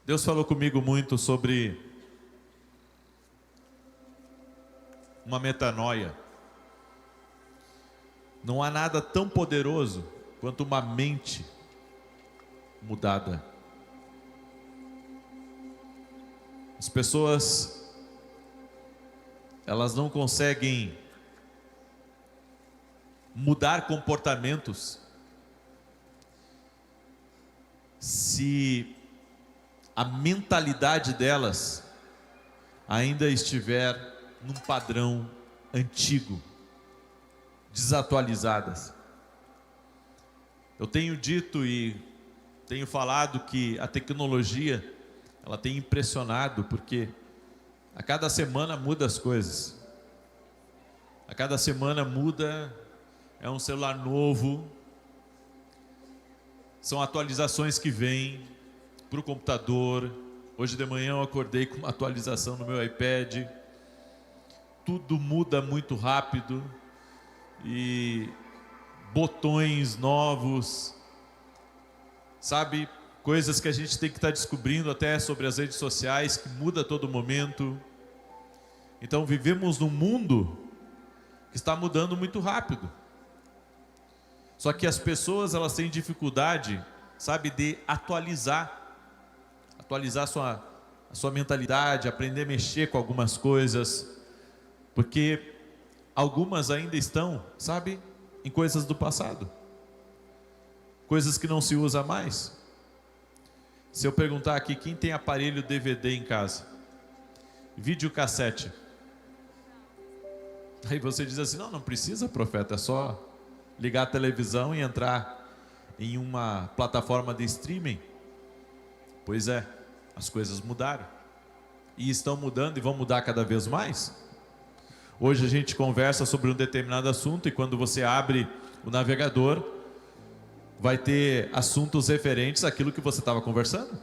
Deus falou comigo muito sobre uma metanoia. Não há nada tão poderoso quanto uma mente mudada. As pessoas, elas não conseguem mudar comportamentos se a mentalidade delas ainda estiver num padrão antigo, desatualizadas. Eu tenho dito e tenho falado que a tecnologia, ela tem impressionado, porque a cada semana muda as coisas. A cada semana muda, é um celular novo, são atualizações que vêm para o computador. Hoje de manhã eu acordei com uma atualização no meu iPad. Tudo muda muito rápido e botões novos, sabe? Coisas que a gente tem que estar descobrindo até sobre as redes sociais, que muda a todo momento. Então vivemos num mundo que está mudando muito rápido. Só que as pessoas, elas têm dificuldade, sabe, de atualizar a sua mentalidade, aprender a mexer com algumas coisas, porque algumas ainda estão, sabe, em coisas do passado, coisas que não se usa mais. Se eu perguntar aqui, quem tem aparelho DVD em casa? Videocassete. Aí você diz assim, não precisa, profeta, é só ligar a televisão e entrar em uma plataforma de streaming. Pois é, as coisas mudaram. E estão mudando e vão mudar cada vez mais. Hoje a gente conversa sobre um determinado assunto e quando você abre o navegador, vai ter assuntos referentes àquilo que você estava conversando.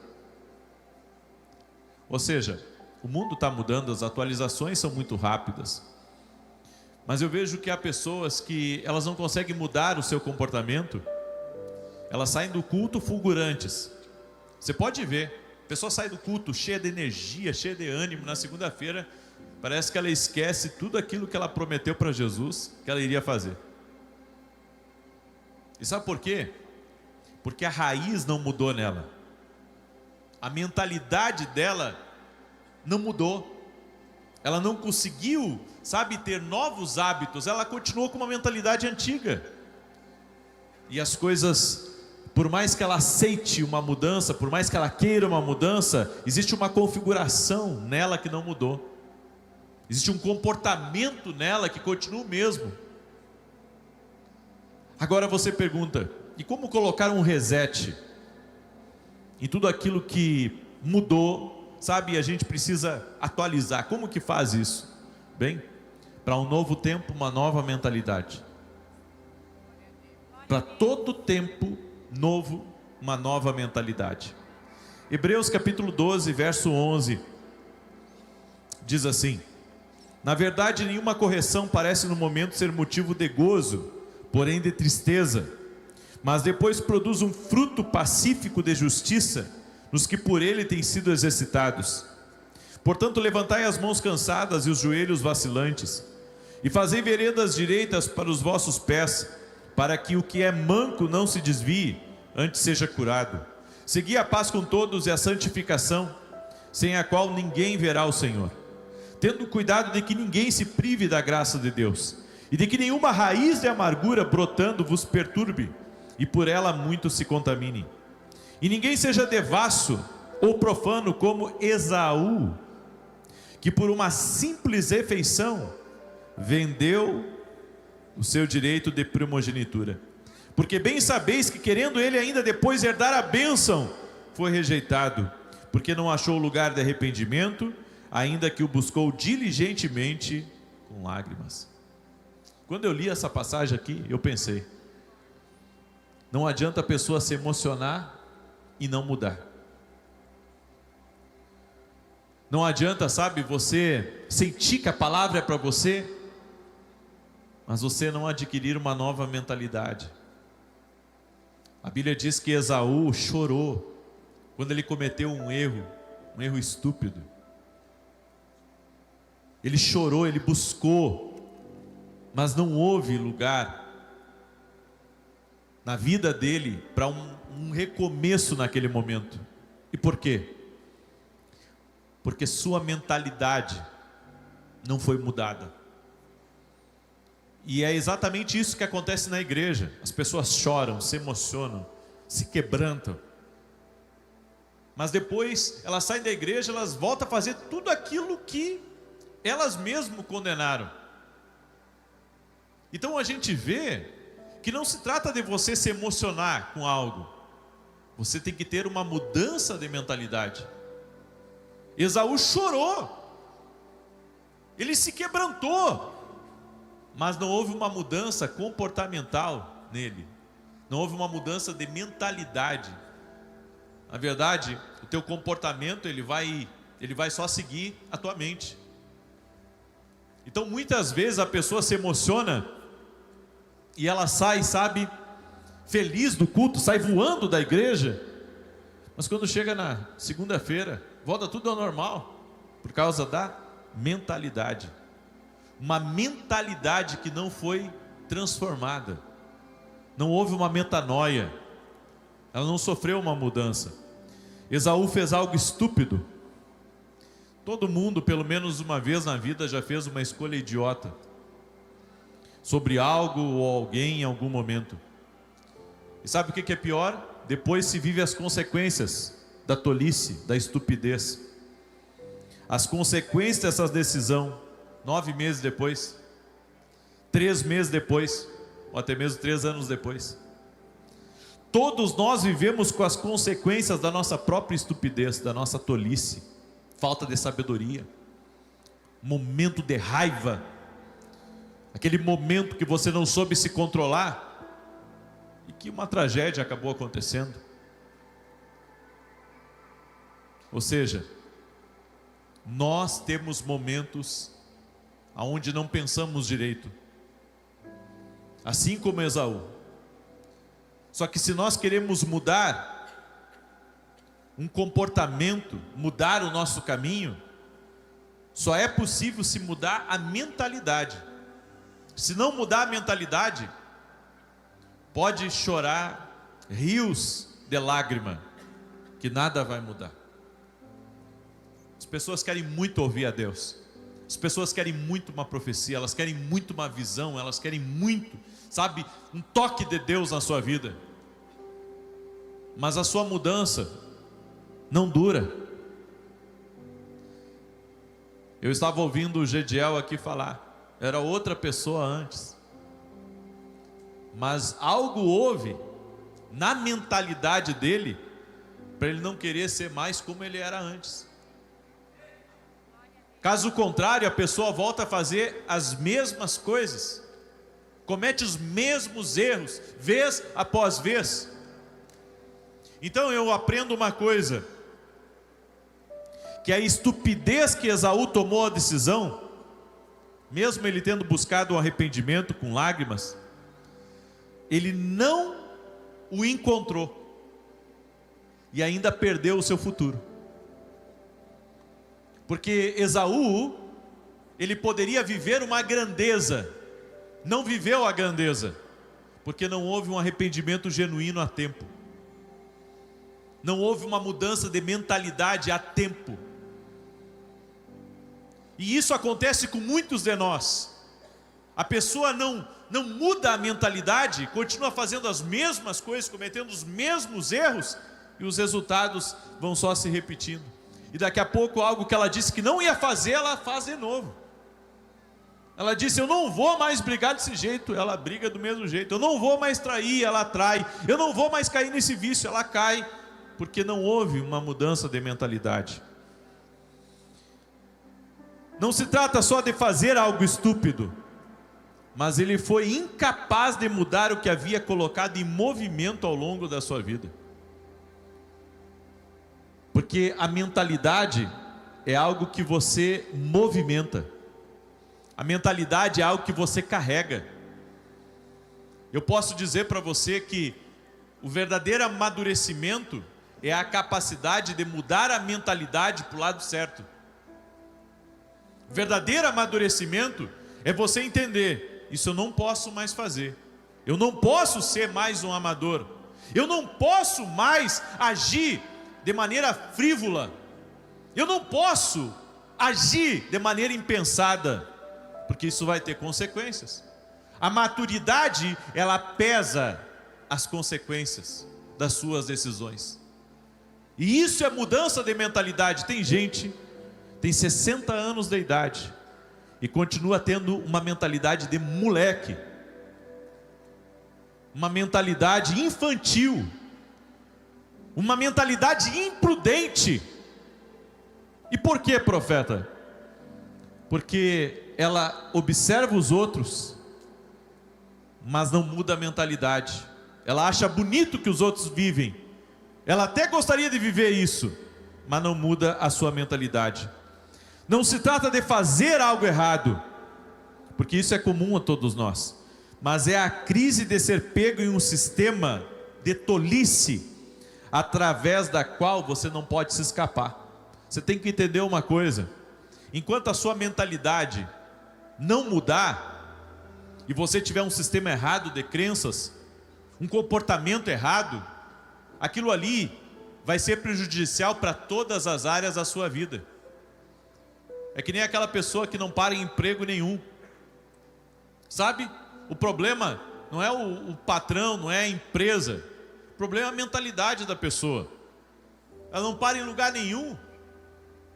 Ou seja, o mundo está mudando, as atualizações são muito rápidas. Mas eu vejo que há pessoas que elas não conseguem mudar o seu comportamento. Elas saem do culto fulgurantes. Você pode ver, a pessoa sai do culto cheia de energia, cheia de ânimo. Na segunda-feira, parece que ela esquece tudo aquilo que ela prometeu para Jesus que ela iria fazer. E sabe por quê? Porque a raiz não mudou nela. A mentalidade dela não mudou. Ela não conseguiu, sabe, ter novos hábitos. Ela continuou com uma mentalidade antiga. E as coisas, por mais que ela aceite uma mudança, por mais que ela queira uma mudança, existe uma configuração nela que não mudou. Existe um comportamento nela que continua o mesmo. Agora você pergunta, e como colocar um reset em tudo aquilo que mudou? Sabe, a gente precisa atualizar. Como que faz isso? Bem, para um novo tempo, uma nova mentalidade. Para todo tempo novo, uma nova mentalidade. Hebreus capítulo 12, verso 11, diz assim: na verdade, nenhuma correção parece no momento ser motivo de gozo, porém de tristeza, mas depois produz um fruto pacífico de justiça nos que por ele têm sido exercitados. Portanto, levantai as mãos cansadas e os joelhos vacilantes, e fazei veredas direitas para os vossos pés, para que o que é manco não se desvie, antes seja curado. Segui a paz com todos e a santificação, sem a qual ninguém verá o Senhor. Tendo cuidado de que ninguém se prive da graça de Deus, e de que nenhuma raiz de amargura brotando vos perturbe, e por ela muitos se contaminem. E ninguém seja devasso ou profano como Esaú, que por uma simples refeição vendeu o seu direito de primogenitura. Porque bem sabeis que querendo ele ainda depois herdar a bênção, foi rejeitado, porque não achou lugar de arrependimento, ainda que o buscou diligentemente com lágrimas. Quando eu li essa passagem aqui, eu pensei, não adianta a pessoa se emocionar e não mudar. Não adianta, sabe, você sentir que a palavra é para você, mas você não adquirir uma nova mentalidade. A Bíblia diz que Esaú chorou quando ele cometeu um erro estúpido. Ele chorou, ele buscou, mas não houve lugar na vida dele para um recomeço naquele momento. E por quê? Porque sua mentalidade não foi mudada. E é exatamente isso que acontece na igreja. As pessoas choram, se emocionam, se quebrantam. Mas depois elas saem da igreja, elas voltam a fazer tudo aquilo que elas mesmas condenaram. Então a gente vê que não se trata de você se emocionar com algo. Você tem que ter uma mudança de mentalidade. Esaú chorou. Ele se quebrantou. Mas não houve uma mudança comportamental nele. Não houve uma mudança de mentalidade. Na verdade, o teu comportamento ele vai só seguir a tua mente. Então muitas vezes a pessoa se emociona e ela sai, sabe, feliz do culto, sai voando da igreja, mas quando chega na segunda-feira, volta tudo ao normal, por causa da mentalidade. Uma mentalidade que não foi transformada. Não houve uma metanoia. Ela não sofreu uma mudança. Esaú fez algo estúpido. Todo mundo, pelo menos uma vez na vida, já fez uma escolha idiota sobre algo ou alguém em algum momento. E sabe o que é pior? Depois se vive as consequências da tolice, da estupidez. As consequências dessa decisão, 9 meses depois, 3 meses depois, ou até mesmo 3 anos depois. Todos nós vivemos com as consequências da nossa própria estupidez, da nossa tolice, falta de sabedoria, momento de raiva, aquele momento que você não soube se controlar e que uma tragédia acabou acontecendo. Ou seja, nós temos momentos onde não pensamos direito, assim como Esaú. Só que se nós queremos mudar um comportamento, mudar o nosso caminho, só é possível se mudar a mentalidade. Se não mudar a mentalidade, pode chorar rios de lágrima, que nada vai mudar. As pessoas querem muito ouvir a Deus. As pessoas querem muito uma profecia, elas querem muito uma visão, elas querem muito, sabe, um toque de Deus na sua vida. Mas a sua mudança não dura. Eu estava ouvindo o Gediel aqui falar, era outra pessoa antes. Mas algo houve na mentalidade dele para ele não querer ser mais como ele era antes. Caso contrário, a pessoa volta a fazer as mesmas coisas, comete os mesmos erros, vez após vez. Então eu aprendo uma coisa, que a estupidez que Esaú tomou a decisão, mesmo ele tendo buscado o arrependimento com lágrimas, ele não o encontrou e ainda perdeu o seu futuro. Porque Esaú, ele poderia viver uma grandeza, não viveu a grandeza, porque não houve um arrependimento genuíno a tempo. Não houve uma mudança de mentalidade a tempo. E isso acontece com muitos de nós. A pessoa não muda a mentalidade, continua fazendo as mesmas coisas, cometendo os mesmos erros, e os resultados vão só se repetindo. E daqui a pouco algo que ela disse que não ia fazer, ela faz de novo. Ela disse, eu não vou mais brigar desse jeito, ela briga do mesmo jeito. Eu não vou mais trair, ela trai. Eu não vou mais cair nesse vício, ela cai. Porque não houve uma mudança de mentalidade. Não se trata só de fazer algo estúpido, mas ele foi incapaz de mudar o que havia colocado em movimento ao longo da sua vida. Porque a mentalidade é algo que você movimenta. A mentalidade é algo que você carrega. Eu posso dizer para você que o verdadeiro amadurecimento é a capacidade de mudar a mentalidade para o lado certo. Verdadeiro amadurecimento é você entender: isso eu não posso mais fazer, eu não posso ser mais um amador, eu não posso mais agir de maneira frívola, eu não posso agir de maneira impensada, porque isso vai ter consequências. A maturidade, ela pesa as consequências das suas decisões, e isso é mudança de mentalidade. Tem gente, tem 60 anos de idade e continua tendo uma mentalidade de moleque, uma mentalidade infantil, uma mentalidade imprudente. E por que, profeta? Porque ela observa os outros, mas não muda a mentalidade. Ela acha bonito que os outros vivem, ela até gostaria de viver isso, mas não muda a sua mentalidade. Não se trata de fazer algo errado, porque isso é comum a todos nós, mas é a crise de ser pego em um sistema de tolice, através da qual você não pode se escapar. Você tem que entender uma coisa: enquanto a sua mentalidade não mudar, e você tiver um sistema errado de crenças, um comportamento errado, aquilo ali vai ser prejudicial para todas as áreas da sua vida. É que nem aquela pessoa que não para em emprego nenhum, sabe? O problema não é o patrão, não é a empresa, o problema é a mentalidade da pessoa. Ela não para em lugar nenhum,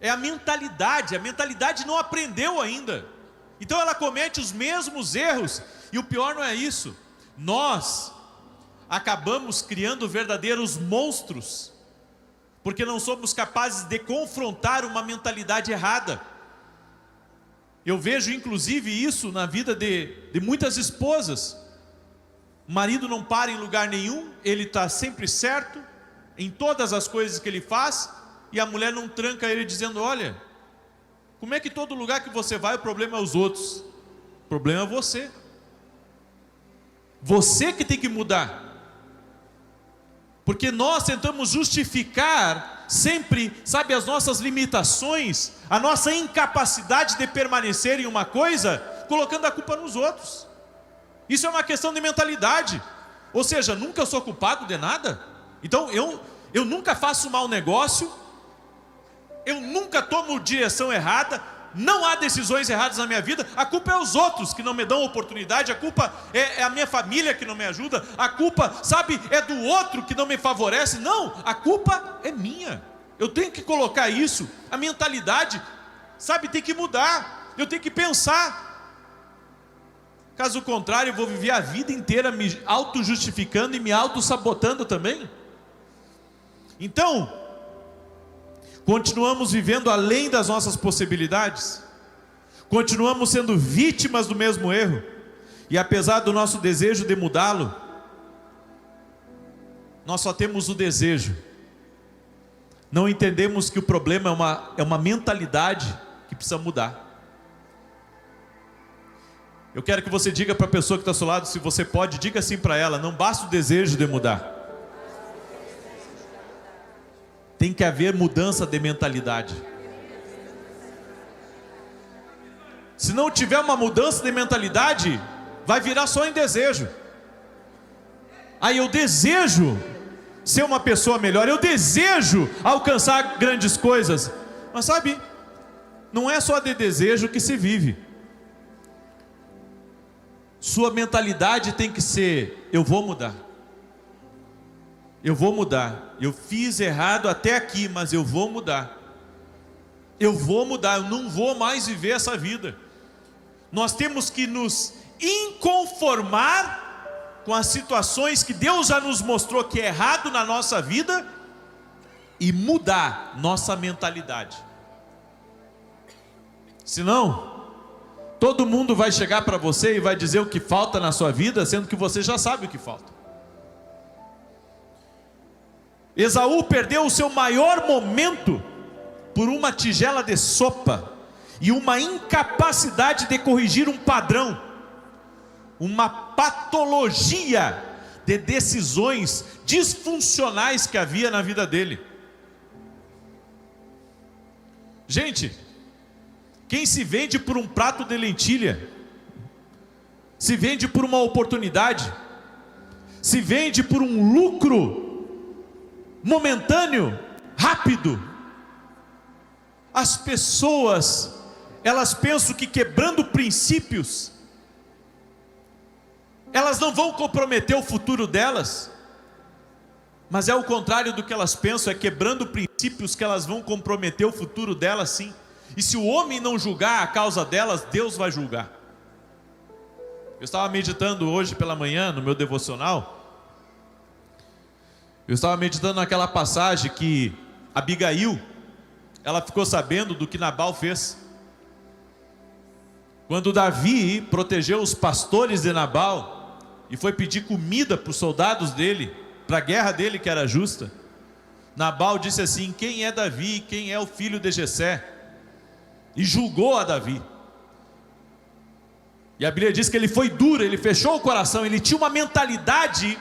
é a mentalidade não aprendeu ainda, então ela comete os mesmos erros. E o pior não é isso, nós acabamos criando verdadeiros monstros, porque não somos capazes de confrontar uma mentalidade errada. Eu vejo inclusive isso na vida de muitas esposas. O marido não para em lugar nenhum, ele está sempre certo em todas as coisas que ele faz, e a mulher não tranca ele dizendo: olha, como é que todo lugar que você vai o problema é os outros? O problema é você. Você que tem que mudar. Porque nós tentamos justificar sempre, sabe, as nossas limitações, a nossa incapacidade de permanecer em uma coisa, colocando a culpa nos outros. Isso é uma questão de mentalidade. Ou seja, nunca sou culpado de nada. Então eu nunca faço mau negócio, eu nunca tomo direção errada, não há decisões erradas na minha vida. A culpa é os outros que não me dão oportunidade, a culpa é a minha família que não me ajuda, a culpa, sabe, é do outro que não me favorece. Não, a culpa é minha. Eu tenho que colocar isso, a mentalidade, sabe, tem que mudar. Eu tenho que pensar. Caso contrário, eu vou viver a vida inteira me auto-justificando e me auto-sabotando também. Então, continuamos vivendo além das nossas possibilidades, continuamos sendo vítimas do mesmo erro, e apesar do nosso desejo de mudá-lo, nós só temos o desejo, não entendemos que o problema é uma mentalidade que precisa mudar. Eu quero que você diga para a pessoa que está ao seu lado, se você pode, diga assim para ela: não basta o desejo de mudar, tem que haver mudança de mentalidade. Se não tiver uma mudança de mentalidade, vai virar só em desejo. Aí eu desejo ser uma pessoa melhor, eu desejo alcançar grandes coisas, mas sabe, não é só de desejo que se vive. Sua mentalidade tem que ser: eu vou mudar. Eu vou mudar. Eu fiz errado até aqui, mas eu vou mudar. Eu vou mudar, eu não vou mais viver essa vida. Nós temos que nos inconformar com as situações que Deus já nos mostrou que é errado na nossa vida e mudar nossa mentalidade. Senão, todo mundo vai chegar para você e vai dizer o que falta na sua vida, sendo que você já sabe o que falta. Esaú perdeu o seu maior momento por uma tigela de sopa e uma incapacidade de corrigir um padrão, uma patologia de decisões disfuncionais que havia na vida dele. Gente, quem se vende por um prato de lentilha, se vende por uma oportunidade, se vende por um lucro momentâneo, rápido. As pessoas, elas pensam que quebrando princípios, elas não vão comprometer o futuro delas, mas é o contrário do que elas pensam, é quebrando princípios que elas vão comprometer o futuro delas, sim. E se o homem não julgar a causa delas, Deus vai julgar. Eu estava meditando hoje pela manhã no meu devocional, eu estava meditando naquela passagem que Abigail, ela ficou sabendo do que Nabal fez. Quando Davi protegeu os pastores de Nabal e foi pedir comida para os soldados dele, para a guerra dele que era justa, Nabal disse assim: quem é Davi, quem é o filho de Jessé? E julgou a Davi. E a Bíblia diz que ele foi duro, ele fechou o coração, ele tinha uma mentalidade,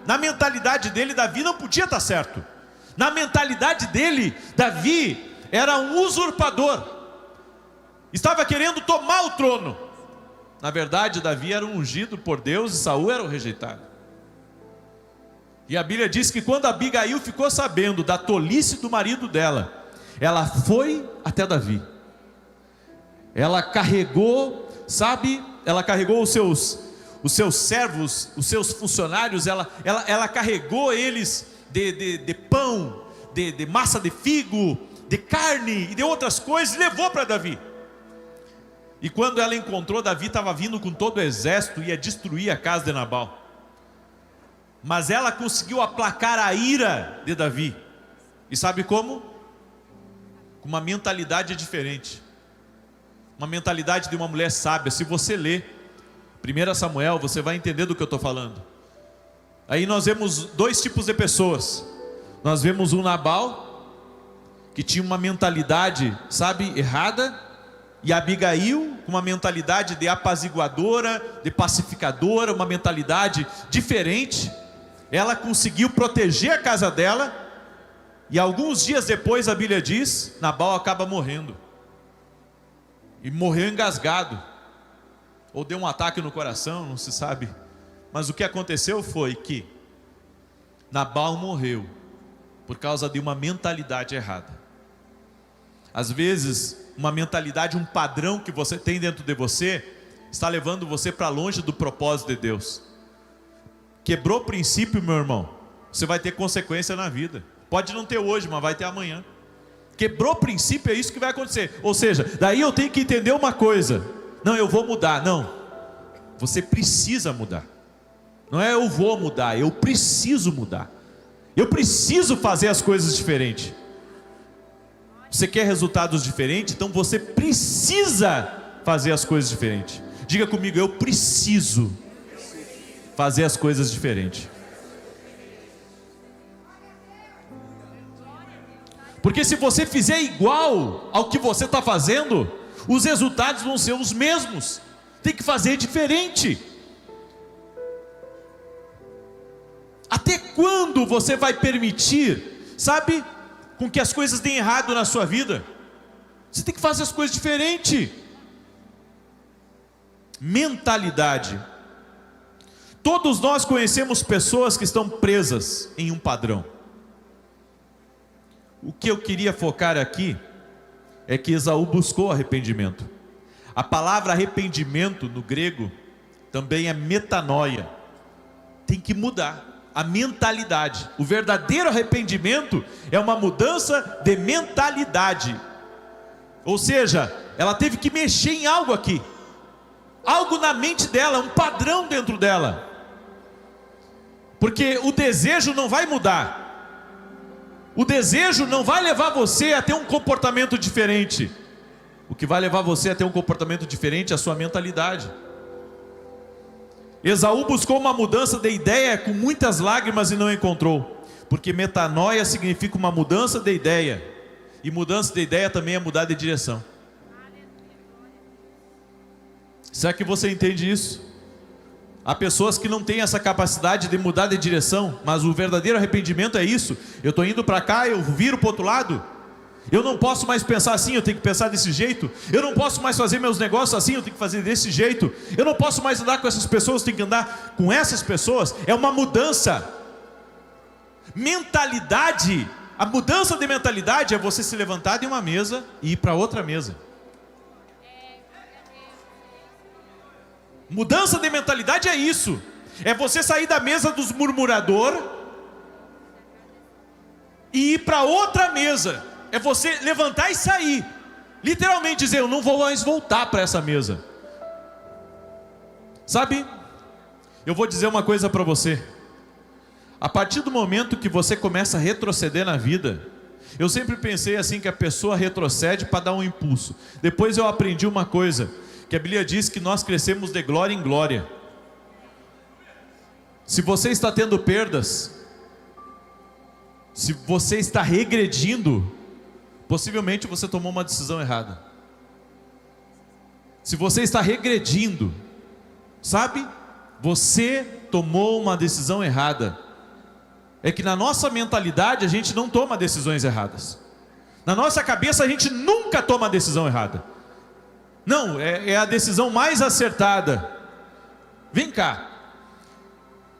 na mentalidade dele Davi não podia estar certo. Na mentalidade dele, Davi era um usurpador, estava querendo tomar o trono. Na verdade, Davi era um ungido por Deus e Saul era o rejeitado. E a Bíblia diz que quando Abigail ficou sabendo da tolice do marido dela, ela foi até Davi. Ela carregou, ela carregou os seus servos, os seus funcionários, ela carregou eles de pão, de massa de figo, de carne e de outras coisas, e levou para Davi. E quando ela encontrou, Davi estava vindo com todo o exército, ia destruir a casa de Nabal. Mas ela conseguiu aplacar a ira de Davi. E sabe como? Com uma mentalidade diferente. Uma mentalidade de uma mulher sábia. Se você ler 1 Samuel, você vai entender do que eu estou falando. Aí nós vemos dois tipos de pessoas. Nós vemos um Nabal, que tinha uma mentalidade, errada. E Abigail, com uma mentalidade de apaziguadora, de pacificadora, uma mentalidade diferente. Ela conseguiu proteger a casa dela. E alguns dias depois, a Bíblia diz, Nabal acaba morrendo. E morreu engasgado, ou deu um ataque no coração, não se sabe. Mas o que aconteceu foi que Nabal morreu por causa de uma mentalidade errada. Às vezes, uma mentalidade, um padrão que você tem dentro de você, está levando você para longe do propósito de Deus. Quebrou o princípio, meu irmão, você vai ter consequência na vida. Pode não ter hoje, mas vai ter amanhã. Quebrou o princípio, é isso que vai acontecer. Ou seja, daí eu tenho que entender uma coisa: não, eu vou mudar. Não, você precisa mudar. Não é eu vou mudar, eu preciso mudar. Eu preciso fazer as coisas diferentes. Você quer resultados diferentes? Então você precisa fazer as coisas diferentes. Diga comigo: eu preciso fazer as coisas diferentes. Porque se você fizer igual ao que você está fazendo, os resultados vão ser os mesmos. Tem que fazer diferente. Até quando você vai permitir, com que as coisas deem errado na sua vida? Você tem que fazer as coisas diferente. Mentalidade. Todos nós conhecemos pessoas que estão presas em um padrão. O que eu queria focar aqui é que Esaú buscou arrependimento. A palavra arrependimento no grego também é metanoia. Tem que mudar a mentalidade. O verdadeiro arrependimento é uma mudança de mentalidade. Ou seja, ela teve que mexer em algo aqui. Algo na mente dela, um padrão dentro dela. Porque o desejo não vai mudar. O desejo não vai levar você a ter um comportamento diferente. O que vai levar você a ter um comportamento diferente é a sua mentalidade. Esaú buscou uma mudança de ideia com muitas lágrimas e não encontrou. Porque metanoia significa uma mudança de ideia. E mudança de ideia também é mudar de direção. Será que você entende isso? Há pessoas que não têm essa capacidade de mudar de direção, mas o verdadeiro arrependimento é isso. Eu estou indo para cá, eu viro para o outro lado. Eu não posso mais pensar assim, eu tenho que pensar desse jeito. Eu não posso mais fazer meus negócios assim, eu tenho que fazer desse jeito. Eu não posso mais andar com essas pessoas, eu tenho que andar com essas pessoas. É uma mudança. Mentalidade, a mudança de mentalidade é você se levantar de uma mesa e ir para outra mesa. Mudança de mentalidade é isso. É você sair da mesa dos murmuradores e ir para outra mesa. É você levantar e sair. Literalmente dizer, eu não vou mais voltar para essa mesa. Sabe? Eu vou dizer uma coisa para você. A partir do momento que você começa a retroceder na vida, eu sempre pensei assim que a pessoa retrocede para dar um impulso. Depois eu aprendi uma coisa, que a Bíblia diz que nós crescemos de glória em glória. Se você está tendo perdas, se você está regredindo, possivelmente você tomou uma decisão errada. Se você está regredindo, sabe? Você tomou uma decisão errada. É que na nossa mentalidade a gente não toma decisões erradas. Na nossa cabeça a gente nunca toma a decisão errada. Não, é a decisão mais acertada. Vem cá.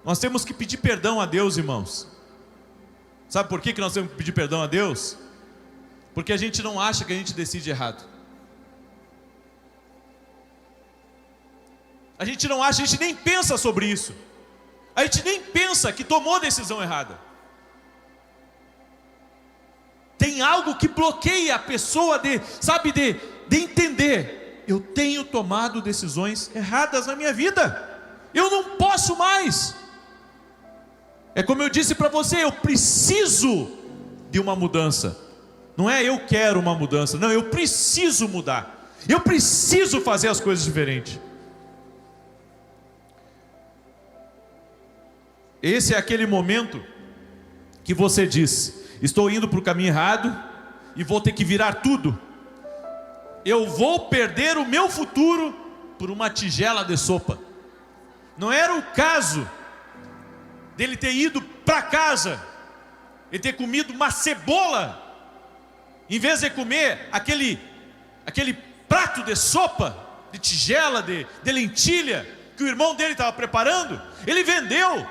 Nós temos que pedir perdão a Deus, irmãos. Sabe por que nós temos que pedir perdão a Deus? Porque a gente não acha que a gente decide errado. A gente não acha, a gente nem pensa sobre isso. A gente nem pensa que tomou decisão errada. Tem algo que bloqueia a pessoa de entender. Eu tenho tomado decisões erradas na minha vida. Eu não posso mais. É como eu disse para você, eu preciso de uma mudança. Não é eu quero uma mudança, não, eu preciso mudar. Eu preciso fazer as coisas diferentes. Esse é aquele momento que você diz, estou indo para o caminho errado e vou ter que virar tudo. Eu vou perder o meu futuro por uma tigela de sopa. Não era o caso dele ter ido para casa e ter comido uma cebola, em vez de comer aquele prato de sopa, de tigela, de lentilha, que o irmão dele estava preparando. Ele vendeu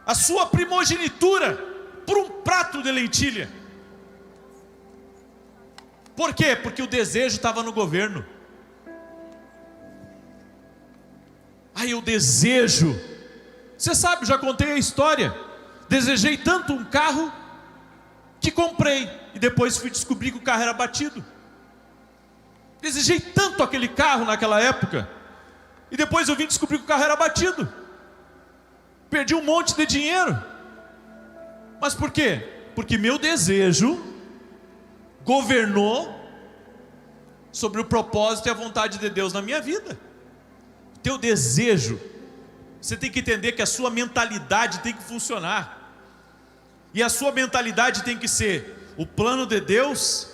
a sua primogenitura por um prato de lentilha. Por quê? Porque o desejo estava no governo. Aí o desejo, você sabe, já contei a história. Desejei tanto um carro que comprei e depois fui descobrir que o carro era batido. Desejei tanto aquele carro naquela época e depois eu vim descobrir que o carro era batido. Perdi um monte de dinheiro. Mas por quê? Porque meu desejo governou sobre o propósito e a vontade de Deus na minha vida. Teu desejo, você tem que entender que a sua mentalidade tem que funcionar. E a sua mentalidade tem que ser o plano de Deus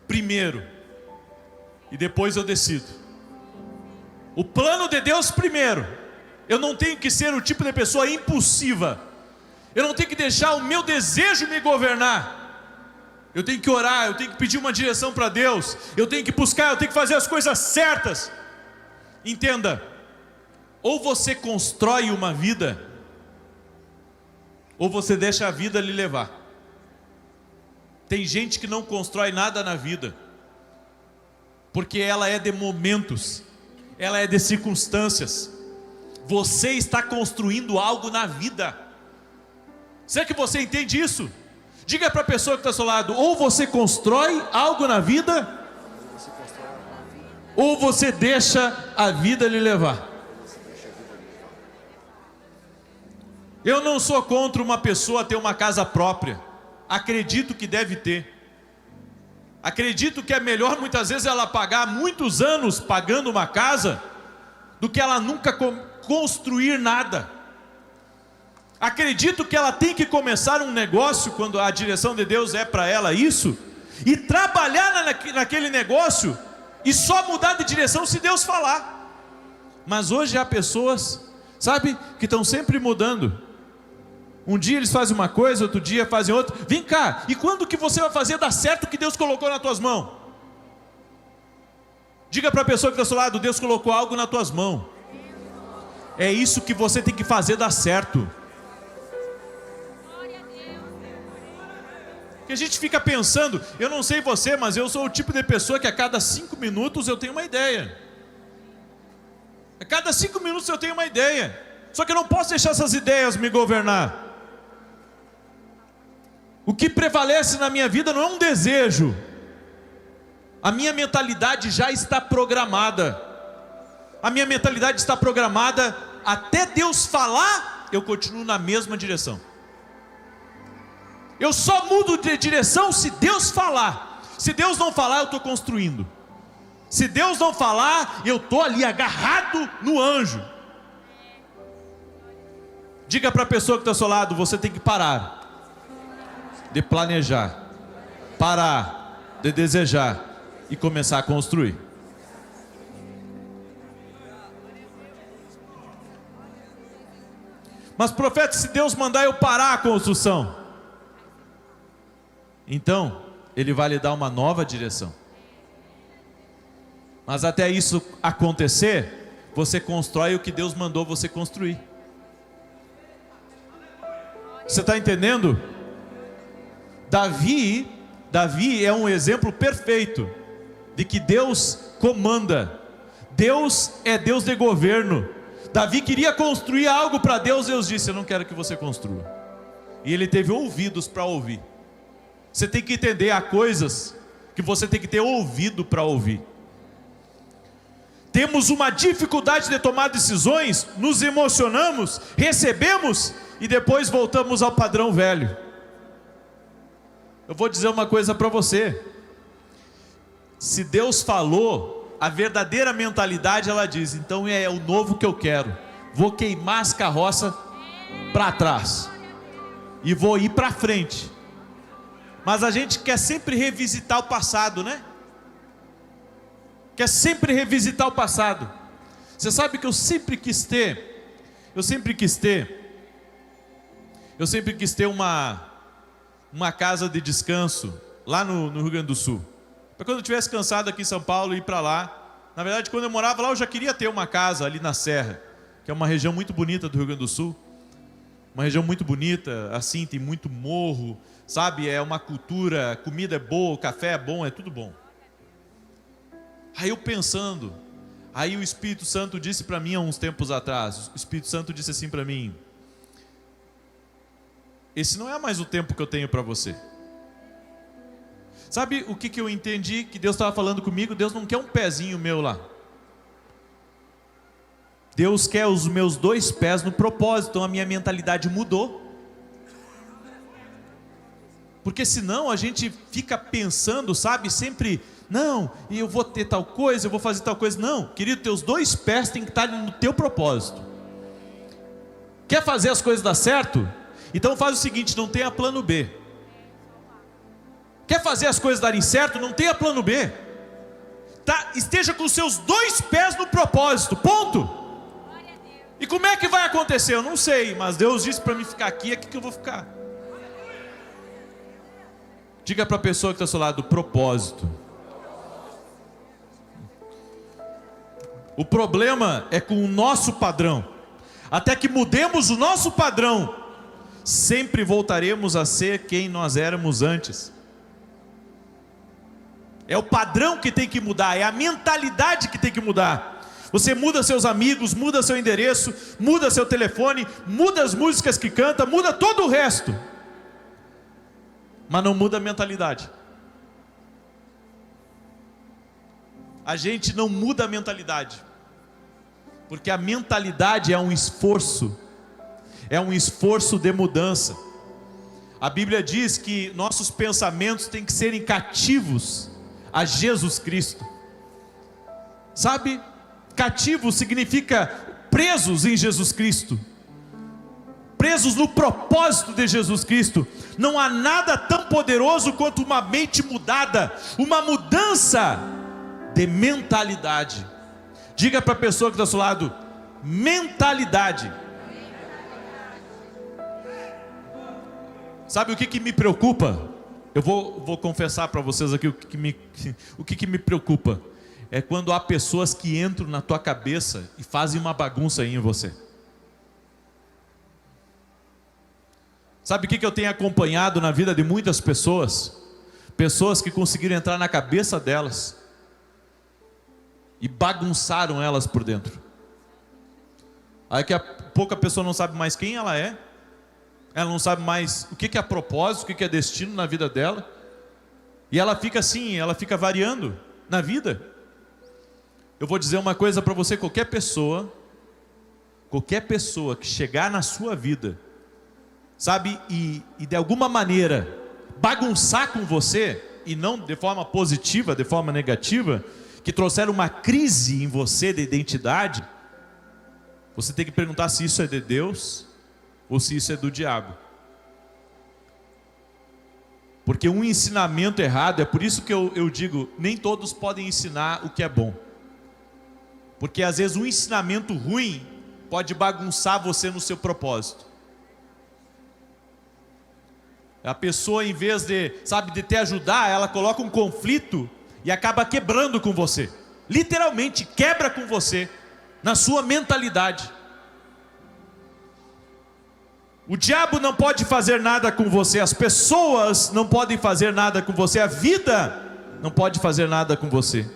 primeiro, e depois eu decido. O plano de Deus primeiro. Eu não tenho que ser o tipo de pessoa impulsiva. Eu não tenho que deixar o meu desejo me governar. Eu tenho que orar, eu tenho que pedir uma direção para Deus. Eu tenho que buscar, eu tenho que fazer as coisas certas. Entenda, ou você constrói uma vida, ou você deixa a vida lhe levar. Tem gente que não constrói nada na vida, porque ela é de momentos, ela é de circunstâncias. Você está construindo algo na vida. Será que você entende isso? Diga para a pessoa que está ao seu lado, ou você constrói algo na vida, ou você deixa a vida lhe levar. Eu não sou contra uma pessoa ter uma casa própria. Acredito que deve ter. Acredito que é melhor muitas vezes ela pagar muitos anos pagando uma casa, do que ela nunca construir nada. Acredito que ela tem que começar um negócio, quando a direção de Deus é para ela isso, e trabalhar naquele negócio, e só mudar de direção se Deus falar. Mas hoje há pessoas, sabe, que estão sempre mudando. Um dia eles fazem uma coisa, outro dia fazem outra. Vem cá, e quando que você vai fazer dar certo o que Deus colocou nas tuas mãos? Diga para a pessoa que está ao seu lado: Deus colocou algo nas tuas mãos. É isso que você tem que fazer dar certo. Que a gente fica pensando, eu não sei você, mas eu sou o tipo de pessoa que a cada 5 minutos eu tenho uma ideia. A cada 5 minutos eu tenho uma ideia. Só que eu não posso deixar essas ideias me governar. O que prevalece na minha vida não é um desejo. A minha mentalidade já está programada. A minha mentalidade está programada. Até Deus falar, eu continuo na mesma direção. Eu só mudo de direção se Deus falar. Se Deus não falar, eu estou construindo. Se Deus não falar, eu estou ali agarrado no anjo. Diga para a pessoa que está ao seu lado: você tem que parar de planejar, parar de desejar e começar a construir. Mas profeta, se Deus mandar eu parar a construção, então Ele vai lhe dar uma nova direção. Mas até isso acontecer, você constrói o que Deus mandou você construir. Você está entendendo? Davi é um exemplo perfeito de que Deus comanda. Deus é Deus de governo. Davi queria construir algo para Deus. Deus disse: eu não quero que você construa. E ele teve ouvidos para ouvir. Você tem que entender, há coisas que você tem que ter ouvido para ouvir. Temos uma dificuldade de tomar decisões, nos emocionamos, recebemos e depois voltamos ao padrão velho. Eu vou dizer uma coisa para você: se Deus falou, a verdadeira mentalidade, ela diz: então é o novo que eu quero. Vou queimar as carroças para trás e vou ir para frente. Mas a gente quer sempre revisitar o passado, né? Quer sempre revisitar o passado. Você sabe que eu sempre quis ter uma casa de descanso lá no Rio Grande do Sul. Para quando eu estivesse cansado aqui em São Paulo, ir para lá. Na verdade, quando eu morava lá, eu já queria ter uma casa ali na Serra, que é uma região muito bonita do Rio Grande do Sul. Uma região muito bonita, assim, tem muito morro, sabe? É uma cultura, a comida é boa, o café é bom, é tudo bom. Aí eu pensando, aí o Espírito Santo disse para mim há uns tempos atrás, o Espírito Santo disse assim para mim: esse não é mais o tempo que eu tenho para você. Sabe o que eu entendi? Que Deus estava falando comigo. Deus não quer um pezinho meu lá. Deus quer os meus 2 pés no propósito. Então a minha mentalidade mudou. Porque senão a gente fica pensando, sabe, sempre: não, eu vou ter tal coisa, eu vou fazer tal coisa. Não, querido, teus 2 pés têm que estar no teu propósito. Quer fazer as coisas dar certo? Então faz o seguinte: não tenha plano B. Quer fazer as coisas darem certo? Não tenha plano B. Tá? Esteja com os seus 2 pés no propósito, ponto. E como é que vai acontecer? Eu não sei, mas Deus disse para mim ficar aqui, é aqui que eu vou ficar. Diga para a pessoa que está ao seu lado: propósito. O problema é com o nosso padrão. Até que mudemos o nosso padrão, sempre voltaremos a ser quem nós éramos antes. É o padrão que tem que mudar, é a mentalidade que tem que mudar. Você muda seus amigos, muda seu endereço, muda seu telefone, muda as músicas que canta, muda todo o resto, mas não muda a mentalidade. A gente não muda a mentalidade, porque a mentalidade é um esforço de mudança. A Bíblia diz que nossos pensamentos têm que serem cativos a Jesus Cristo. Sabe, cativo significa presos em Jesus Cristo, presos no propósito de Jesus Cristo. Não há nada tão poderoso quanto uma mente mudada, uma mudança de mentalidade. Diga para a pessoa que está ao seu lado: mentalidade. Sabe o que me preocupa? Eu vou confessar para vocês aqui o que me preocupa. É quando há pessoas que entram na tua cabeça e fazem uma bagunça aí em você. Sabe o que eu tenho acompanhado na vida de muitas pessoas? Pessoas que conseguiram entrar na cabeça delas e bagunçaram elas por dentro. Aí daqui a pouco a pessoa não sabe mais quem ela é. Ela não sabe mais o que é propósito, o que é destino na vida dela. E ela fica assim, ela fica variando na vida. Eu vou dizer uma coisa para você: qualquer pessoa que chegar na sua vida, sabe, e de alguma maneira bagunçar com você, e não de forma positiva, de forma negativa, que trouxer uma crise em você de identidade, você tem que perguntar se isso é de Deus ou se isso é do diabo. Porque um ensinamento errado, é por isso que eu digo, nem todos podem ensinar o que é bom. Porque às vezes um ensinamento ruim pode bagunçar você no seu propósito. A pessoa, em vez de te ajudar, ela coloca um conflito e acaba quebrando com você. Literalmente quebra com você, na sua mentalidade. O diabo não pode fazer nada com você, as pessoas não podem fazer nada com você, a vida não pode fazer nada com você,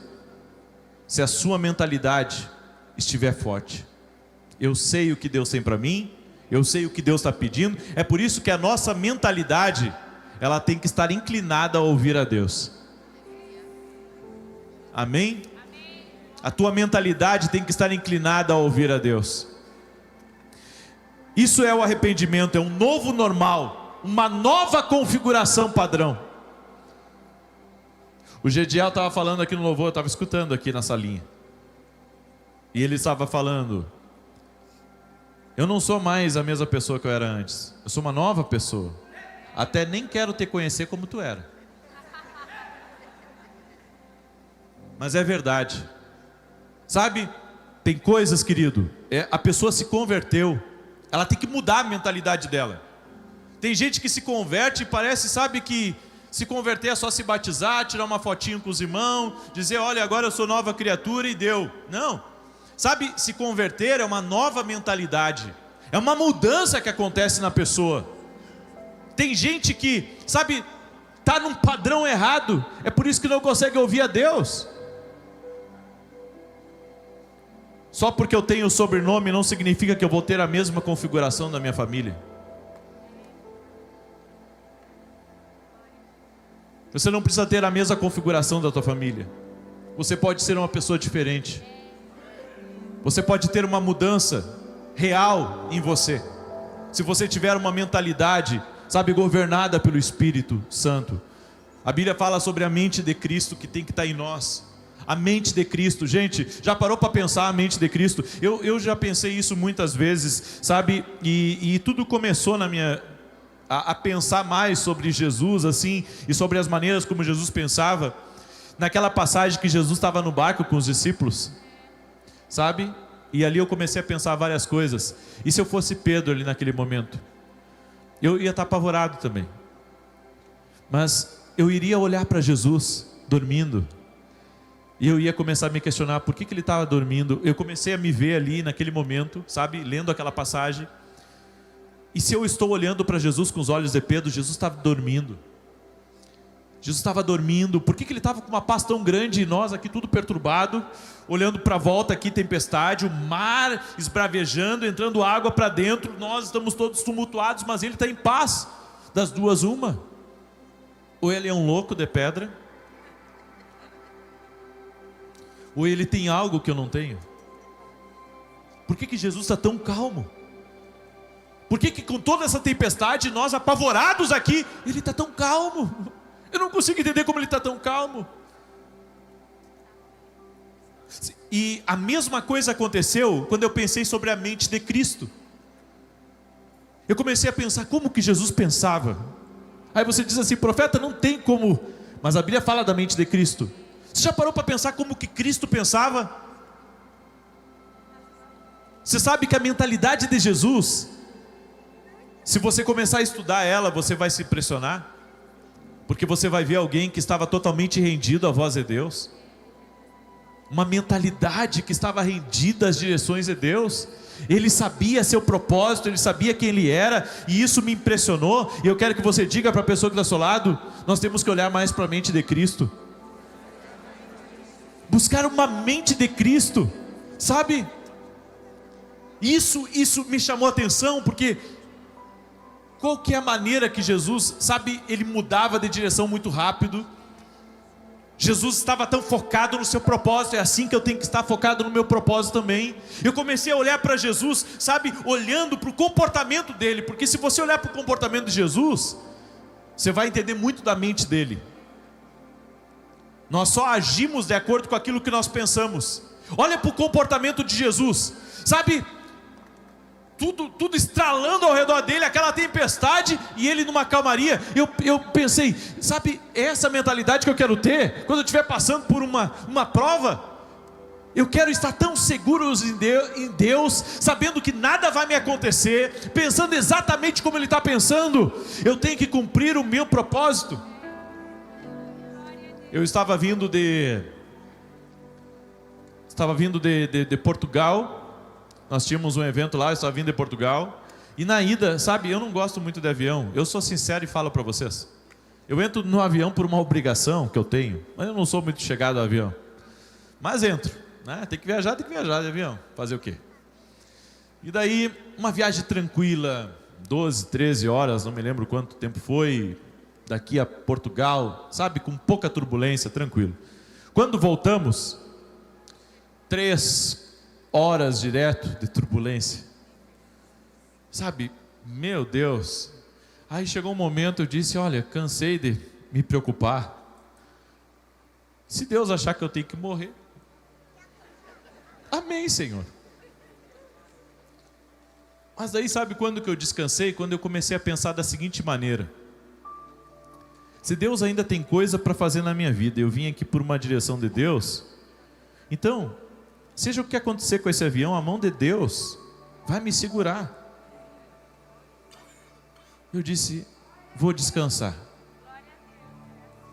se a sua mentalidade estiver forte. Eu sei o que Deus tem para mim, eu sei o que Deus está pedindo. É por isso que a nossa mentalidade, ela tem que estar inclinada a ouvir a Deus. Amém? A tua mentalidade tem que estar inclinada a ouvir a Deus. Isso é o arrependimento, é um novo normal, uma nova configuração padrão. O Gediel estava falando aqui no louvor, eu estava escutando aqui na salinha. E ele estava falando: eu não sou mais a mesma pessoa que eu era antes, eu sou uma nova pessoa. Até nem quero te conhecer como tu era. Mas é verdade. Sabe, tem coisas, querido, a pessoa se converteu, ela tem que mudar a mentalidade dela. Tem gente que se converte e parece, sabe, que se converter é só se batizar, tirar uma fotinho com os irmãos, dizer: olha, agora eu sou nova criatura, e deu. Não, sabe, se converter é uma nova mentalidade, é uma mudança que acontece na pessoa. Tem gente que, sabe, está num padrão errado, é por isso que não consegue ouvir a Deus. Só porque eu tenho o sobrenome não significa que eu vou ter a mesma configuração da minha família. Você não precisa ter a mesma configuração da tua família. Você pode ser uma pessoa diferente. Você pode ter uma mudança real em você, se você tiver uma mentalidade, sabe, governada pelo Espírito Santo. A Bíblia fala sobre a mente de Cristo que tem que estar em nós. A mente de Cristo, gente, já parou para pensar a mente de Cristo? Eu já pensei isso muitas vezes, sabe, e tudo começou a pensar mais sobre Jesus, assim, e sobre as maneiras como Jesus pensava, naquela passagem que Jesus estava no barco com os discípulos, sabe, e ali eu comecei a pensar várias coisas. E se eu fosse Pedro ali naquele momento? Eu ia estar apavorado também, mas eu iria olhar para Jesus dormindo, e eu ia começar a me questionar por que ele estava dormindo. Eu comecei a me ver ali naquele momento, sabe, lendo aquela passagem. E se eu estou olhando para Jesus com os olhos de Pedro, Jesus estava dormindo. Jesus estava dormindo. Por que ele estava com uma paz tão grande e nós aqui tudo perturbado, olhando para a volta aqui, tempestade, o mar esbravejando, entrando água para dentro, nós estamos todos tumultuados, mas ele está em paz. Das duas, uma: ou ele é um louco de pedra, ou ele tem algo que eu não tenho. Por que Jesus está tão calmo? Por que com toda essa tempestade, nós apavorados aqui, ele está tão calmo? Eu não consigo entender como ele está tão calmo. E a mesma coisa aconteceu quando eu pensei sobre a mente de Cristo. Eu comecei a pensar como que Jesus pensava. Aí você diz assim: profeta, não tem como. Mas a Bíblia fala da mente de Cristo. Você já parou para pensar como que Cristo pensava? Você sabe que a mentalidade de Jesus, se você começar a estudar ela, você vai se impressionar, porque você vai ver alguém que estava totalmente rendido à voz de Deus, uma mentalidade que estava rendida às direções de Deus. Ele sabia seu propósito, ele sabia quem ele era, e isso me impressionou. E eu quero que você diga para a pessoa que está ao seu lado: nós temos que olhar mais para a mente de Cristo, buscar uma mente de Cristo, sabe? Isso me chamou a atenção, porque qual que é a maneira que Jesus, sabe, ele mudava de direção muito rápido. Jesus estava tão focado no seu propósito. É assim que eu tenho que estar focado no meu propósito também. Eu comecei a olhar para Jesus, sabe, olhando para o comportamento dele, porque se você olhar para o comportamento de Jesus, você vai entender muito da mente dele. Nós só agimos de acordo com aquilo que nós pensamos. Olha para o comportamento de Jesus, sabe, tudo estralando ao redor dele, aquela tempestade, e ele numa calmaria. Eu pensei, sabe, essa mentalidade que eu quero ter, quando eu estiver passando por uma prova. Eu quero estar tão seguro em Deus, sabendo que nada vai me acontecer, pensando exatamente como Ele está pensando. Eu tenho que cumprir o meu propósito. Eu estava vindo de Portugal. Nós tínhamos um evento lá, eu estava vindo de Portugal. E na ida, sabe, eu não gosto muito de avião. Eu sou sincero e falo para vocês. Eu entro no avião por uma obrigação que eu tenho, mas eu não sou muito chegado ao avião. Mas entro, né? Tem que viajar de avião. Fazer o quê? E daí, uma viagem tranquila, 12, 13 horas, não me lembro quanto tempo foi, daqui a Portugal, sabe, com pouca turbulência, tranquilo. Quando voltamos, 3 horas direto de turbulência, sabe, meu Deus. Aí chegou um momento, eu disse: olha, cansei de me preocupar. Se Deus achar que eu tenho que morrer, amém, Senhor. Mas daí, sabe quando que eu descansei? Quando eu comecei a pensar da seguinte maneira: se Deus ainda tem coisa para fazer na minha vida, eu vim aqui por uma direção de Deus, então, seja o que acontecer com esse avião, a mão de Deus vai me segurar. Eu disse: vou descansar.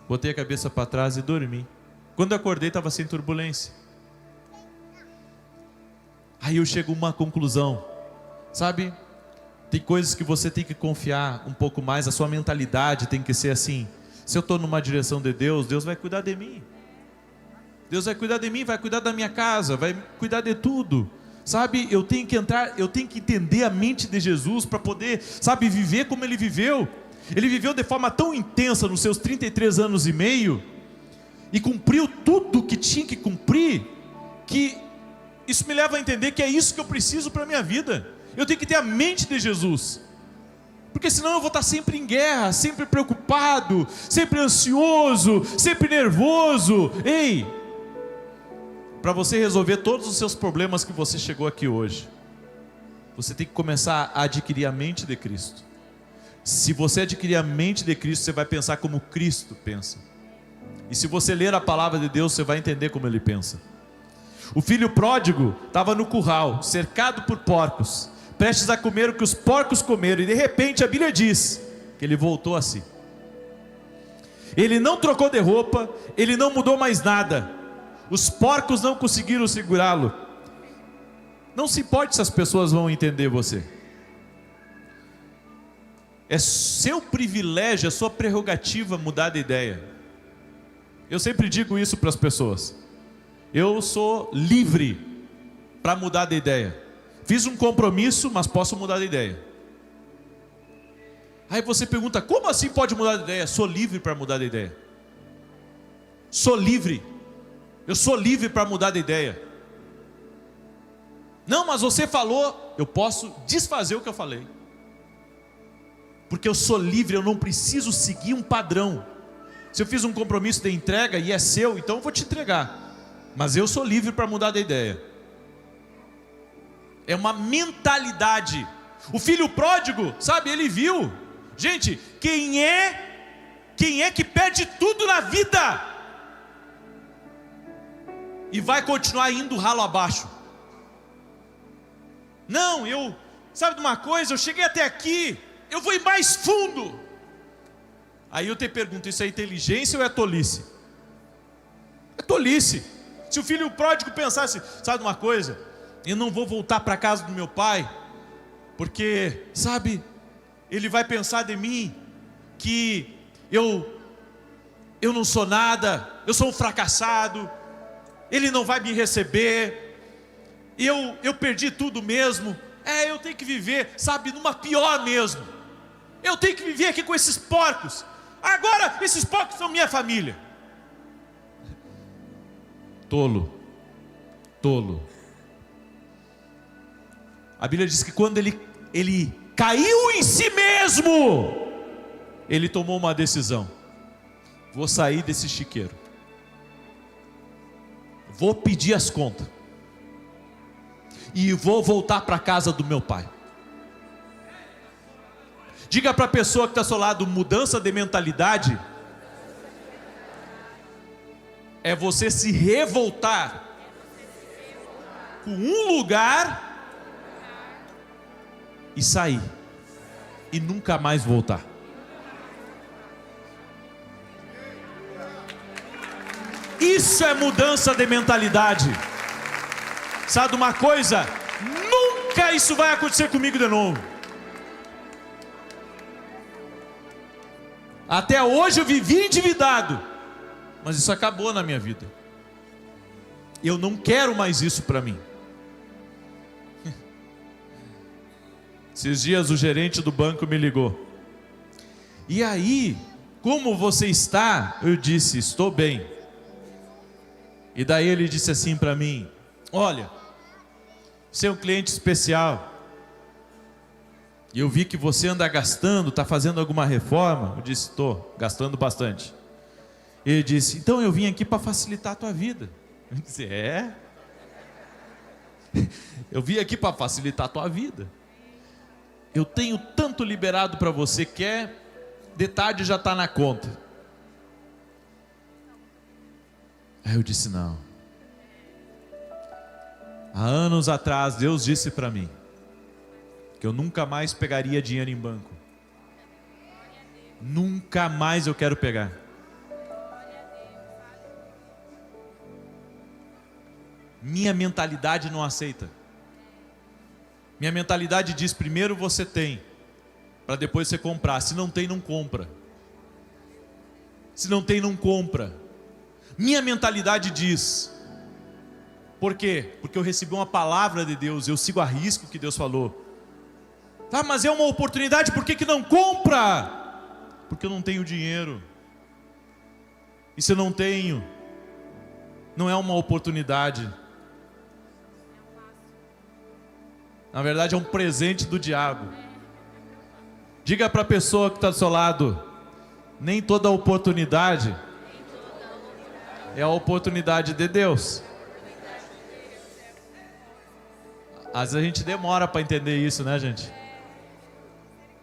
Botei a cabeça para trás e dormi. Quando eu acordei, estava sem turbulência. Aí eu chego a uma conclusão, sabe, tem coisas que você tem que confiar um pouco mais. A sua mentalidade tem que ser assim: se eu estou numa direção de Deus, Deus vai cuidar de mim. Deus vai cuidar de mim, vai cuidar da minha casa, vai cuidar de tudo. Sabe, eu tenho que entender a mente de Jesus para poder, sabe, viver como Ele viveu. Ele viveu de forma tão intensa nos seus 33 anos e meio, e cumpriu tudo que tinha que cumprir, que isso me leva a entender que é isso que eu preciso para a minha vida. Eu tenho que ter a mente de Jesus, porque senão eu vou estar sempre em guerra, sempre preocupado, sempre ansioso, sempre nervoso. Ei, para você resolver todos os seus problemas que você chegou aqui hoje, você tem que começar a adquirir a mente de Cristo. Se você adquirir a mente de Cristo, você vai pensar como Cristo pensa. E se você ler a palavra de Deus, você vai entender como Ele pensa. O filho pródigo estava no curral, cercado por porcos, prestes a comer o que os porcos comeram, e de repente a Bíblia diz que ele voltou a si. Ele não trocou de roupa, ele não mudou mais nada. Os porcos não conseguiram segurá-lo. Não se importe se as pessoas vão entender você. É seu privilégio, é sua prerrogativa mudar de ideia. Eu sempre digo isso para as pessoas. Eu sou livre para mudar de ideia. Fiz um compromisso, mas posso mudar de ideia. Aí você pergunta: como assim pode mudar de ideia? Sou livre para mudar de ideia. Sou livre. Eu sou livre para mudar de ideia. Não, mas você falou. Eu posso desfazer o que eu falei, porque eu sou livre. Eu não preciso seguir um padrão. Se eu fiz um compromisso de entrega e é seu, então eu vou te entregar. Mas eu sou livre para mudar de ideia. É uma mentalidade. O filho pródigo, sabe, ele viu. Gente, quem é que perde tudo na vida e vai continuar indo ralo abaixo? Não, sabe de uma coisa, eu cheguei até aqui, eu vou ir mais fundo. Aí eu te pergunto, isso é inteligência ou é tolice? É tolice. Se o filho pródigo pensasse, sabe de uma coisa, eu não vou voltar para a casa do meu pai, porque, sabe, ele vai pensar de mim que eu não sou nada, eu sou um fracassado, ele não vai me receber, eu perdi tudo mesmo. Eu tenho que viver, sabe, numa pior mesmo. Eu tenho que viver aqui com esses porcos. Agora esses porcos são minha família. Tolo. A Bíblia diz que quando ele caiu em si mesmo, ele tomou uma decisão: vou sair desse chiqueiro, vou pedir as contas e vou voltar para a casa do meu pai. Diga para a pessoa que está ao seu lado, mudança de mentalidade é você se revoltar com um lugar e sair e nunca mais voltar. Isso é mudança de mentalidade. Sabe uma coisa? Nunca isso vai acontecer comigo de novo. Até hoje eu vivi endividado, mas isso acabou na minha vida. Eu não quero mais isso para mim. Esses dias o gerente do banco me ligou. E aí, como você está? Eu disse, estou bem. E daí ele disse assim para mim: olha, você é um cliente especial, e eu vi que você anda gastando, está fazendo alguma reforma. Eu disse, estou gastando bastante. Ele disse, então eu vim aqui para facilitar a tua vida. Eu disse, eu vim aqui para facilitar a tua vida. Eu tenho tanto liberado para você, quer? De tarde já está na conta. Aí eu disse, não. Há anos atrás Deus disse para mim que eu nunca mais pegaria dinheiro em banco. Nunca mais eu quero pegar. Minha mentalidade não aceita. Minha mentalidade diz, primeiro você tem, para depois você comprar. Se não tem, não compra. Se não tem, não compra. Minha mentalidade diz, por quê? Porque eu recebi uma palavra de Deus, eu sigo a risco o que Deus falou. Tá, mas é uma oportunidade, por que não compra? Porque eu não tenho dinheiro. E se eu não tenho, não é uma oportunidade. Na verdade é um presente do diabo. Diga para a pessoa que está do seu lado, nem toda oportunidade é a oportunidade de Deus. Às vezes a gente demora para entender isso, né, gente?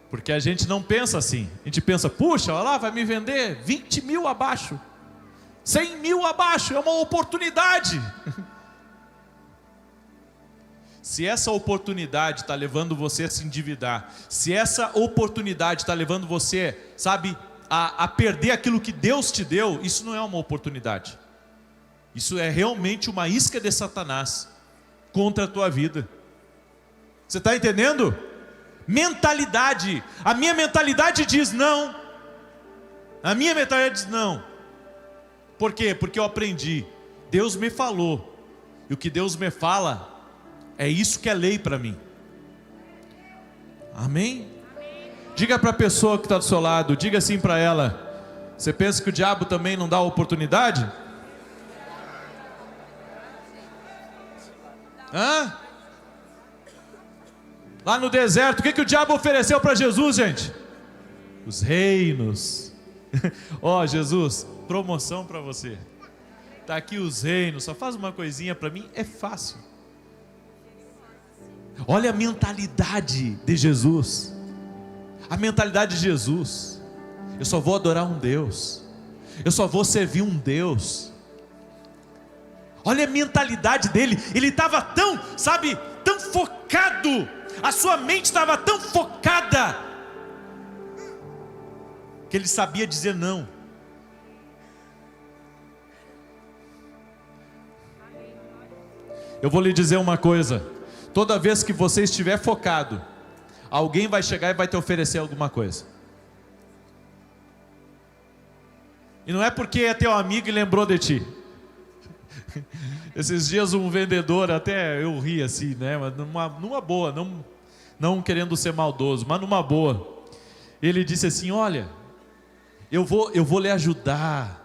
Porque a gente não pensa assim. A gente pensa, puxa, olha lá, vai me vender 20 mil abaixo, 100 mil abaixo, é uma oportunidade. Se essa oportunidade está levando você a se endividar, se essa oportunidade está levando você, sabe, a perder aquilo que Deus te deu, isso não é uma oportunidade. Isso é realmente uma isca de Satanás contra a tua vida. Você está entendendo? Mentalidade. A minha mentalidade diz não. A minha mentalidade diz não. Por quê? Porque eu aprendi. Deus me falou. E o que Deus me fala, é isso que é lei para mim. Amém? Diga para a pessoa que está do seu lado, diga assim para ela: você pensa que o diabo também não dá oportunidade? Hã? Lá no deserto, o que o diabo ofereceu para Jesus, gente? Os reinos. Ó, Jesus, promoção para você. Está aqui os reinos, só faz uma coisinha para mim, é fácil. Olha a mentalidade de Jesus. A mentalidade de Jesus: eu só vou adorar um Deus, eu só vou servir um Deus. Olha a mentalidade dele. Ele estava tão, sabe, tão focado focado, a sua mente estava tão focada, que ele sabia dizer não. Eu vou lhe dizer uma coisa: toda vez que você estiver focado, alguém vai chegar e vai te oferecer alguma coisa. E não é porque é teu amigo e lembrou de ti. Esses dias um vendedor, até eu ri assim, né? Mas numa boa, não querendo ser maldoso, mas numa boa. Ele disse assim: olha, eu vou lhe ajudar.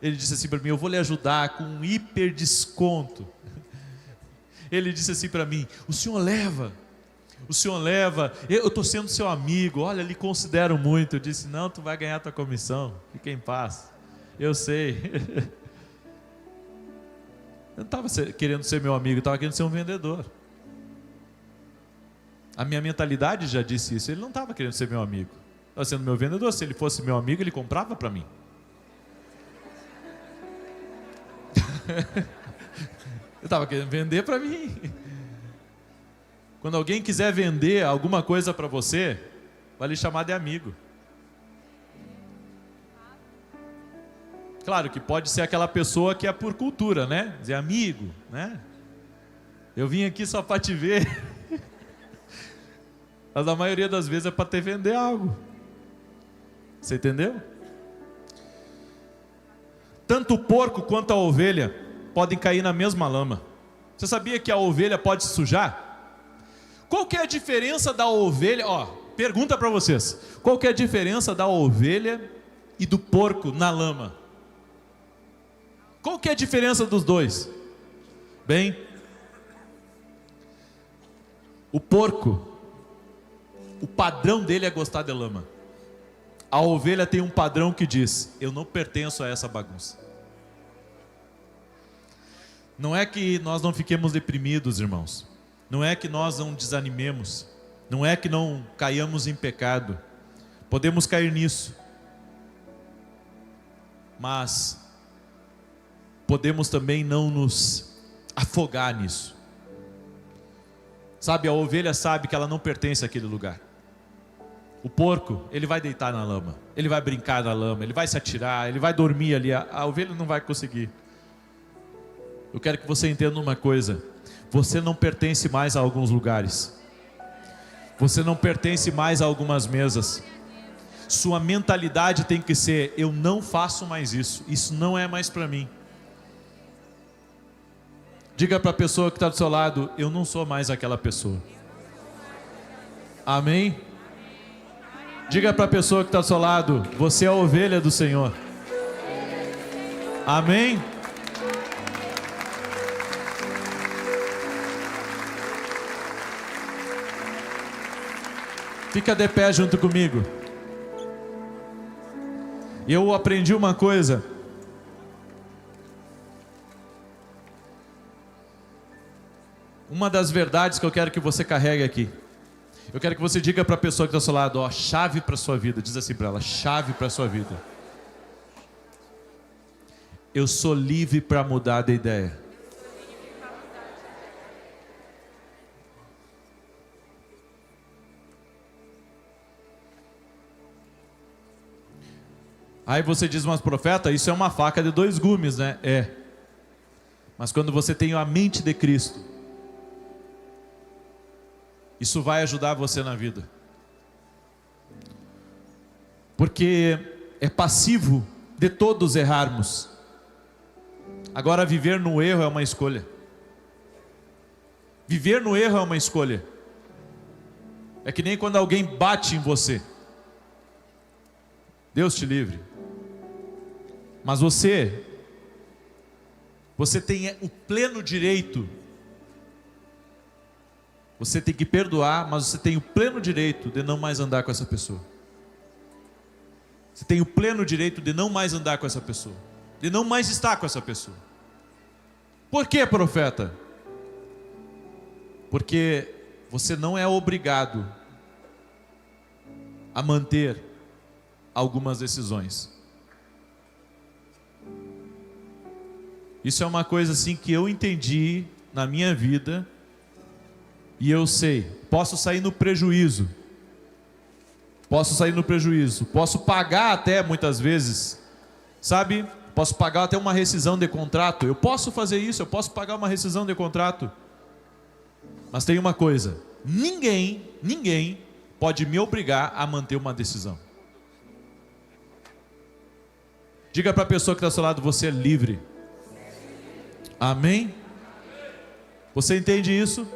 Ele disse assim para mim: eu vou lhe ajudar com um hiper desconto. Ele disse assim para mim: o senhor leva, eu estou sendo seu amigo, olha, lhe considero muito. Eu disse: não, tu vai ganhar tua comissão, fica em paz, eu sei. Eu não estava querendo ser meu amigo, eu estava querendo ser um vendedor. A minha mentalidade já disse isso. Ele não estava querendo ser meu amigo, estava sendo meu vendedor. Se ele fosse meu amigo, ele comprava para mim. Eu estava querendo vender para mim. Quando alguém quiser vender alguma coisa para você, vai lhe chamar de amigo. Claro que pode ser aquela pessoa que é por cultura, né? Dizer amigo, né? Eu vim aqui só para te ver. Mas a maioria das vezes é para te vender algo. Você entendeu? Tanto o porco quanto a ovelha podem cair na mesma lama. Você sabia que a ovelha pode se sujar? Qual que é a diferença da ovelha? Pergunta para vocês. Qual que é a diferença da ovelha e do porco na lama? Qual que é a diferença dos dois? Bem, o porco, o padrão dele é gostar de lama. A ovelha tem um padrão que diz: eu não pertenço a essa bagunça. Não é que nós não fiquemos deprimidos, irmãos. Não é que nós não desanimemos. Não é que não caiamos em pecado. Podemos cair nisso. Mas podemos também não nos afogar nisso. Sabe, a ovelha sabe que ela não pertence àquele lugar. O porco, ele vai deitar na lama, ele vai brincar na lama, ele vai se atirar, ele vai dormir ali. A ovelha não vai conseguir. Eu quero que você entenda uma coisa: você não pertence mais a alguns lugares, você não pertence mais a algumas mesas. Sua mentalidade tem que ser: eu não faço mais isso, isso não é mais para mim. Diga para a pessoa que está do seu lado: eu não sou mais aquela pessoa. Amém? Diga para a pessoa que está do seu lado: você é a ovelha do Senhor. Amém? Fica de pé junto comigo. Eu aprendi uma coisa. Uma das verdades que eu quero que você carregue aqui. Eu quero que você diga para a pessoa que está ao seu lado: chave para a sua vida. Diz assim para ela: chave para a sua vida. Eu sou livre para mudar de ideia. Aí você diz: mas profeta, isso é uma faca de dois gumes, né? É. Mas quando você tem a mente de Cristo, isso vai ajudar você na vida. Porque é passivo de todos errarmos. Agora, viver no erro é uma escolha. Viver no erro é uma escolha. É que nem quando alguém bate em você. Deus te livre. Mas você tem o pleno direito. Você tem que perdoar, mas você tem o pleno direito de não mais andar com essa pessoa. Você tem o pleno direito de não mais andar com essa pessoa, de não mais estar com essa pessoa. Por quê, profeta? Porque você não é obrigado a manter algumas decisões. Isso é uma coisa assim que eu entendi na minha vida E eu sei, posso sair no prejuízo. Posso pagar até muitas vezes, sabe? Posso pagar até uma rescisão de contrato. Eu posso fazer isso, eu posso pagar uma rescisão de contrato. Mas tem uma coisa: ninguém pode me obrigar a manter uma decisão. Diga para a pessoa que está ao seu lado: você é livre. Amém? Você entende isso?